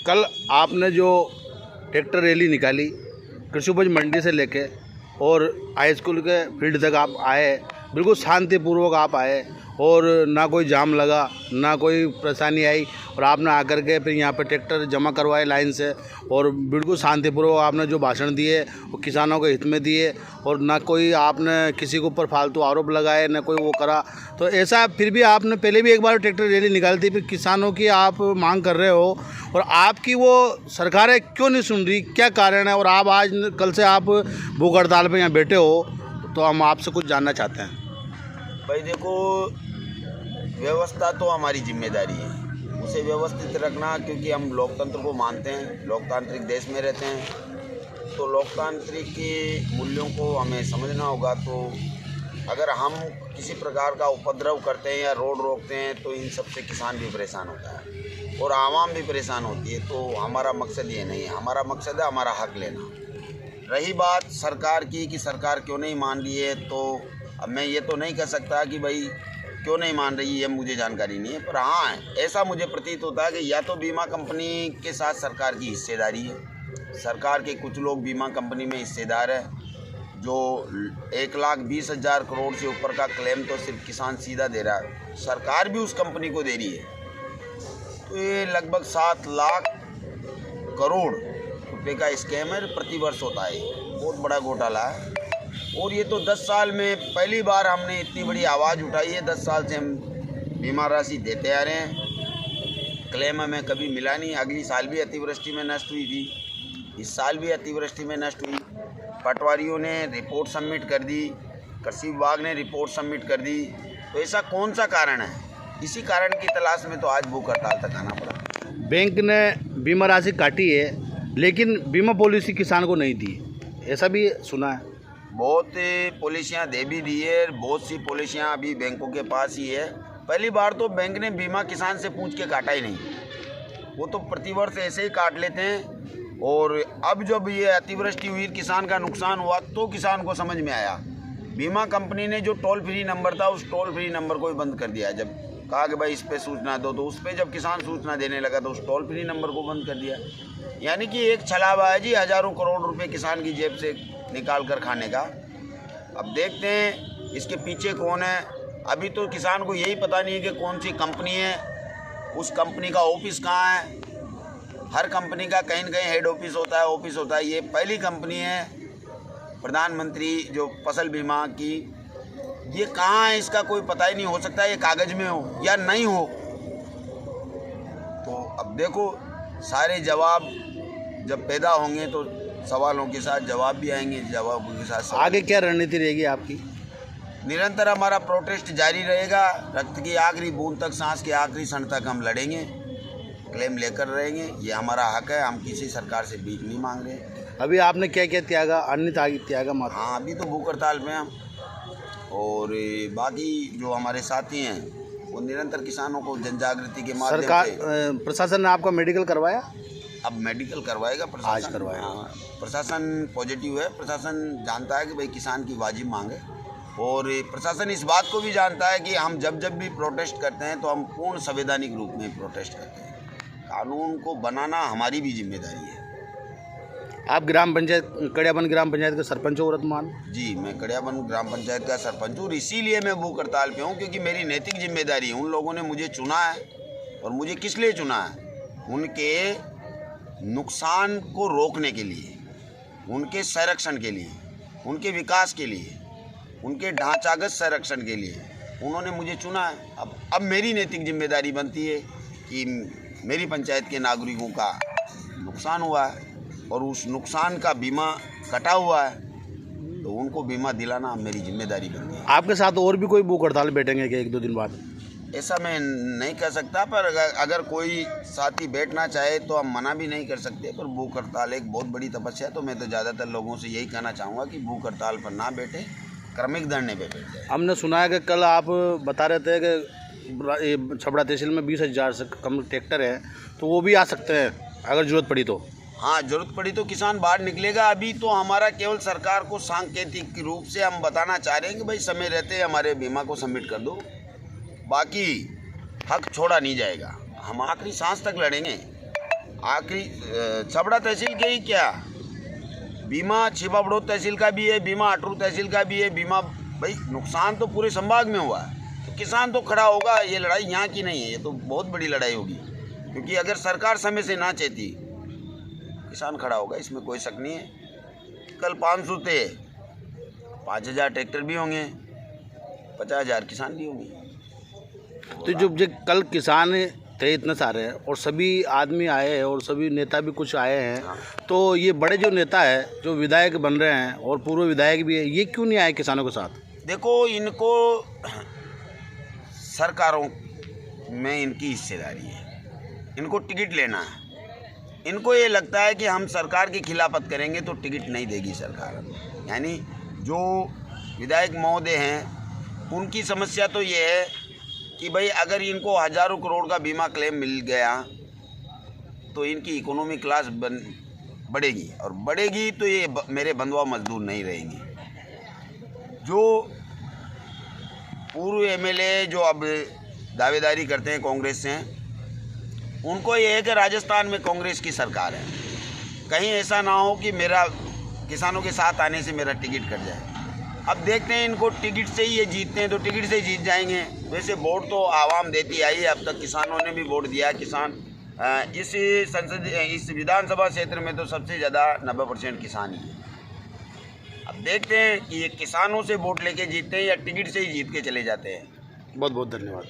कल आपने जो ट्रैक्टर रैली निकाली कृषि उपज मंडी से लेके और हाई स्कूल के फील्ड तक आप आए, बिल्कुल शांतिपूर्वक आप आए और ना कोई जाम लगा, ना कोई परेशानी आई और आपने आकर के फिर यहाँ पे ट्रैक्टर जमा करवाए लाइन से और बिल्कुल शांतिपूर्वक आपने जो भाषण दिए वो किसानों के हित में दिए और ना कोई आपने किसी के ऊपर फालतू आरोप लगाए, ना कोई वो करा। तो ऐसा फिर भी आपने पहले भी एक बार ट्रैक्टर रैली निकाली थी, फिर किसानों की आप मांग कर रहे हो और आपकी वो सरकारें क्यों नहीं सुन रही, क्या कारण है? और आप आज कल से आप भूख हड़ताल पर यहाँ बैठे हो, तो हम आपसे कुछ जानना चाहते हैं। भाई देखो, व्यवस्था तो हमारी जिम्मेदारी है, उसे व्यवस्थित रखना, क्योंकि हम लोकतंत्र को मानते हैं, लोकतांत्रिक देश में रहते हैं, तो लोकतांत्रिक के मूल्यों को हमें समझना होगा। तो अगर हम किसी प्रकार का उपद्रव करते हैं या रोड रोकते हैं तो इन सबसे किसान भी परेशान होता है और आवाम भी परेशान होती है। तो हमारा मकसद ये नहीं है, हमारा मकसद है हमारा हक लेना। रही बात सरकार की कि सरकार क्यों नहीं मान रही है, तो अब मैं ये तो नहीं कह सकता कि भाई क्यों नहीं मान रही है, मुझे जानकारी नहीं है। पर हाँ, ऐसा मुझे प्रतीत होता है कि या तो बीमा कंपनी के साथ सरकार की हिस्सेदारी है, सरकार के कुछ लोग बीमा कंपनी में हिस्सेदार है, जो 1,20,000 करोड़ से ऊपर का क्लेम तो सिर्फ किसान सीधा दे रहा है, सरकार भी उस कंपनी को दे रही है। तो ये लगभग 7 लाख करोड़ रुपये का स्कैम है, प्रतिवर्ष होता है, बहुत बड़ा घोटाला है। और ये तो 10 साल में पहली बार हमने इतनी बड़ी आवाज़ उठाई है। 10 साल से हम बीमा राशि देते आ रहे हैं, क्लेम हमें कभी मिला नहीं। अगली साल भी अतिवृष्टि में नष्ट हुई थी, इस साल भी अतिवृष्टि में नष्ट हुई। पटवारियों ने रिपोर्ट सबमिट कर दी, कृषि विभाग ने रिपोर्ट सबमिट कर दी। तो ऐसा कौन सा कारण है? इसी कारण की तलाश में तो आज भूख हड़ताल तक आना पड़ा। बैंक ने बीमा राशि काटी है लेकिन बीमा पॉलिसी किसान को नहीं दी, ऐसा भी सुना है। बहुत पॉलिसियाँ दे भी दी है, बहुत सी पॉलिसियाँ अभी बैंकों के पास ही है। पहली बार तो बैंक ने बीमा किसान से पूछ के काटा ही नहीं, वो तो प्रतिवर्ष ऐसे ही काट लेते हैं। और अब जब ये अतिवृष्टि हुई, किसान का नुकसान हुआ, तो किसान को समझ में आया। बीमा कंपनी ने जो टोल फ्री नंबर था, उस टोल फ्री नंबर को ही बंद कर दिया। जब कहा कि भाई इस पर सूचना दो, तो उस पर जब किसान सूचना देने लगा तो उस टोल फ्री नंबर को बंद कर दिया। यानी कि एक छलाबाजी, हज़ारों करोड़ रुपए किसान की जेब से निकाल कर खाने का। अब देखते हैं इसके पीछे कौन है। अभी तो किसान को यही पता नहीं है कि कौन सी कंपनी है, उस कंपनी का ऑफिस कहाँ है। हर कंपनी का कहीं न कहीं हेड ऑफिस होता है, ऑफिस होता है। ये पहली कंपनी है प्रधानमंत्री जो फसल बीमा की, ये कहाँ है इसका कोई पता ही नहीं। हो सकता है ये कागज़ में हो या नहीं हो। तो अब देखो, सारे जवाब जब पैदा होंगे तो सवालों के साथ जवाब भी आएंगे, जवाबों के साथ आगे क्या रणनीति रहेगी आपकी? निरंतर हमारा प्रोटेस्ट जारी रहेगा, रक्त की आखिरी बूंद तक, सांस के आखिरी क्षण तक हम लड़ेंगे, क्लेम लेकर रहेंगे। ये हमारा हक है, हम किसी सरकार से भीख नहीं मांग रहे। अभी आपने क्या क्या त्यागा, अन्य त्यागा मत? हाँ, अभी तो भूख हड़ताल में हम, और बाकी जो हमारे साथी हैं वो निरंतर किसानों को जन जागृति के माध्यम से। सरकार, प्रशासन ने आपका मेडिकल करवाया? अब मेडिकल करवाएगा प्रशासन, आज करवाएगा। हाँ, प्रशासन पॉजिटिव है। प्रशासन जानता है कि भाई किसान की वाजिब मांग है, और प्रशासन इस बात को भी जानता है कि हम जब भी प्रोटेस्ट करते हैं तो हम पूर्ण संवैधानिक रूप में प्रोटेस्ट करते हैं। कानून को बनाना हमारी भी जिम्मेदारी है। आप ग्राम पंचायत, कड़ियाबंद ग्राम पंचायत के सरपंच हो वर्तमान? जी, मैं कड़ियाबंद ग्राम पंचायत का सरपंच हूँ, और इसीलिए मैं भूख हड़ताल पे हूँ, क्योंकि मेरी नैतिक जिम्मेदारी है। उन लोगों ने मुझे चुना है, और मुझे किस लिए चुना है? उनके नुकसान को रोकने के लिए, उनके संरक्षण के लिए, उनके विकास के लिए, उनके ढांचागत संरक्षण के लिए उन्होंने मुझे चुना है। अब मेरी नैतिक जिम्मेदारी बनती है कि मेरी पंचायत के नागरिकों का नुकसान हुआ है और उस नुकसान का बीमा कटा हुआ है, तो उनको बीमा दिलाना मेरी जिम्मेदारी बनती है। आपके साथ और भी कोई भूख हड़ताल बैठेंगे क्या 1-2 दिन बाद? ऐसा मैं नहीं कह सकता, पर अगर कोई साथी बैठना चाहे तो हम मना भी नहीं कर सकते। पर भूख हड़ताल एक बहुत बड़ी तपस्या है, तो मैं तो ज़्यादातर लोगों से यही कहना चाहूँगा कि भूख हड़ताल पर ना बैठे, क्रमिक धरने पे बैठ जाए। हमने सुना है कि कल आप बता रहे थे कि छपरा तहसील में 20,000 से कम ट्रैक्टर हैं, तो वो भी आ सकते हैं अगर ज़रूरत पड़ी तो। हाँ, ज़रूरत पड़ी तो किसान बाहर निकलेगा। अभी तो हमारा केवल सरकार को सांकेतिक रूप से हम बताना चाह रहे हैं कि भाई समय रहते हमारे बीमा को सबमिट कर दो, बाकी हक छोड़ा नहीं जाएगा। हम आखिरी सांस तक लड़ेंगे। आखिरी छबड़ा तहसील के ही क्या, बीमा छिपाबड़ोद तहसील का भी है, बीमा अटरू तहसील का भी है, बीमा भाई नुकसान तो पूरे संभाग में हुआ है। तो किसान तो खड़ा होगा, ये लड़ाई यहाँ की नहीं है, ये तो बहुत बड़ी लड़ाई होगी, क्योंकि अगर सरकार समय से ना चाहती किसान खड़ा होगा, इसमें कोई शक नहीं है। कल 500 थे, 5000 ट्रैक्टर भी होंगे, 50,000 किसान भी होंगे। तो जो कल किसान थे इतने सारे और सभी आदमी आए हैं और सभी नेता भी कुछ आए हैं, तो ये बड़े जो नेता है जो विधायक बन रहे हैं और पूर्व विधायक भी है, ये क्यों नहीं आए किसानों के साथ? देखो, इनको सरकारों में इनकी हिस्सेदारी है, इनको टिकट लेना है। इनको ये लगता है कि हम सरकार की खिलाफत करेंगे तो टिकट नहीं देगी सरकार। यानी जो विधायक महोदय हैं उनकी समस्या तो ये है कि भाई अगर इनको हज़ारों करोड़ का बीमा क्लेम मिल गया तो इनकी इकोनॉमिक क्लास बढ़ेगी, और बढ़ेगी तो ये मेरे बंधुआ मजदूर नहीं रहेंगे। जो पूर्व एमएलए जो अब दावेदारी करते हैं कांग्रेस से, उनको ये है कि राजस्थान में कांग्रेस की सरकार है, कहीं ऐसा ना हो कि मेरा किसानों के साथ आने से मेरा टिकट कट जाए। अब देखते हैं, इनको टिकट से ही ये जीतते हैं तो टिकट से ही जीत जाएंगे। वैसे वोट तो आवाम देती आई है, अब तक किसानों ने भी वोट दिया। किसान इस विधानसभा क्षेत्र में तो सबसे ज़्यादा 90% किसान ही है। अब देखते हैं कि ये किसानों से वोट लेके जीतते हैं या टिकट से ही जीत के चले जाते हैं। बहुत बहुत धन्यवाद।